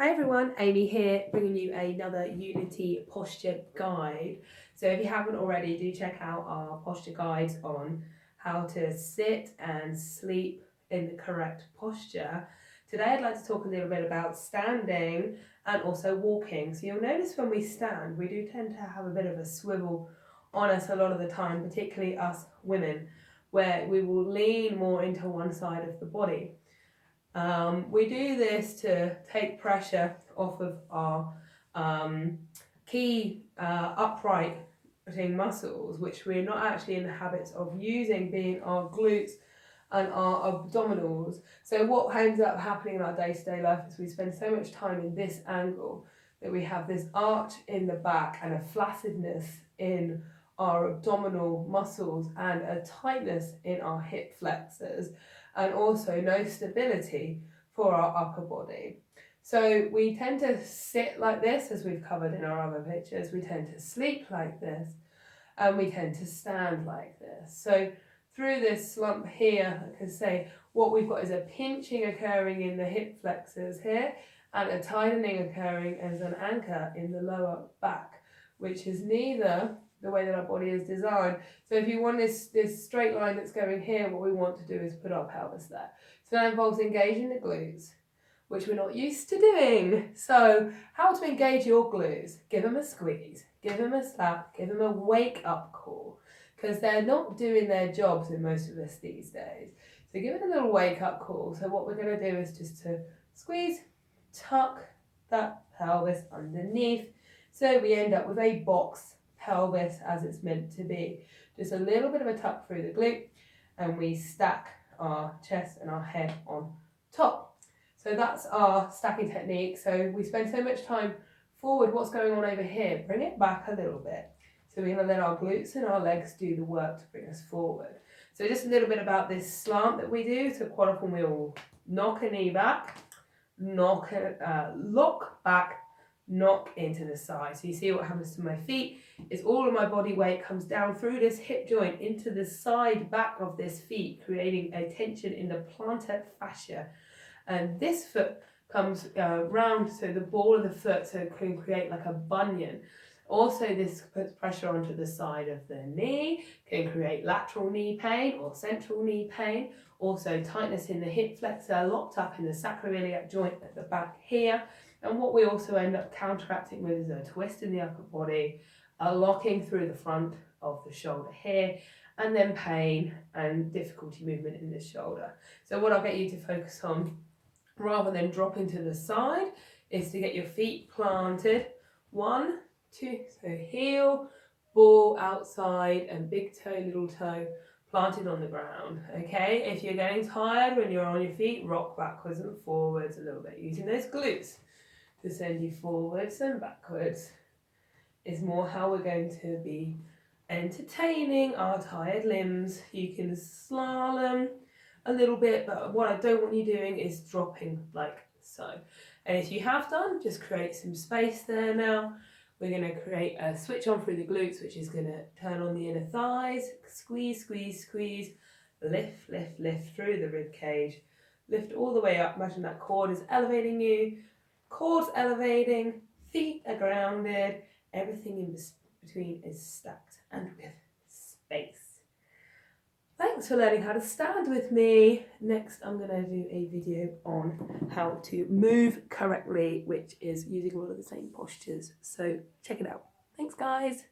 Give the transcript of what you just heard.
Hi everyone, Amy here, bringing you another Unity posture guide. So if you haven't already, do check out our posture guides on how to sit and sleep in the correct posture. Today I'd like to talk a little bit about standing and also walking. So you'll notice when we stand, we do tend to have a bit of a swivel on us a lot of the time, particularly us women, where we will lean more into one side of the body. We do this to take pressure off of our key uprighting muscles, which we're not actually in the habits of using, being our glutes and our abdominals. So what ends up happening in our day-to-day life is we spend so much time in this angle that we have this arch in the back and a flaccidness in our abdominal muscles and a tightness in our hip flexors, and also no stability for our upper body. So we tend to sit like this, as we've covered in our other pictures. We tend to sleep like this, and we tend to stand like this. So through this slump here, like I say, what we've got is a pinching occurring in the hip flexors here and a tightening occurring as an anchor in the lower back, which is neither the way that our body is designed. So if you want this straight line that's going here, what we want to do is put our pelvis there. So that involves engaging the glutes, which we're not used to doing. So how to engage your glutes? Give them a squeeze, give them a slap, give them a wake up call, because they're not doing their jobs in most of us these days. So give it a little wake up call. So what we're going to do is just to squeeze, tuck that pelvis underneath. So we end up with a box pelvis as it's meant to be. Just a little bit of a tuck through the glute, and we stack our chest and our head on top. So that's our stacking technique. So we spend so much time forward. What's going on over here? Bring it back a little bit. So we're going to let our glutes and our legs do the work to bring us forward. So just a little bit about this slant that we do. So quite often we will knock a knee back, lock back, knock into the side. So you see what happens to my feet is all of my body weight comes down through this hip joint into the side back of this feet, creating a tension in the plantar fascia. And this foot comes round, so the ball of the foot, so it can create like a bunion. Also, this puts pressure onto the side of the knee, can create lateral knee pain or central knee pain. Also, tightness in the hip flexor, locked up in the sacroiliac joint at the back here. And what we also end up counteracting with is a twist in the upper body, a locking through the front of the shoulder here, and then pain and difficulty movement in the shoulder. So what I'll get you to focus on, rather than dropping to the side, is to get your feet planted. 1, 2, so heel, ball outside, and big toe, little toe planted on the ground. Okay, if you're getting tired when you're on your feet, rock backwards and forwards a little bit, using those glutes to send you forwards and backwards. Is more how we're going to be entertaining our tired limbs. You can slalom a little bit, but what I don't want you doing is dropping like so. And if you have done, just create some space there now. We're going to create a switch on through the glutes, which is going to turn on the inner thighs. Squeeze, squeeze, squeeze. Lift, lift, lift through the rib cage. Lift all the way up. Imagine that cord is elevating you. Cord's elevating. Feet are grounded. Everything in between is stacked and with space. Thanks for learning how to stand with me. Next, I'm going to do a video on how to move correctly, which is using all of the same postures. So check it out. Thanks, guys.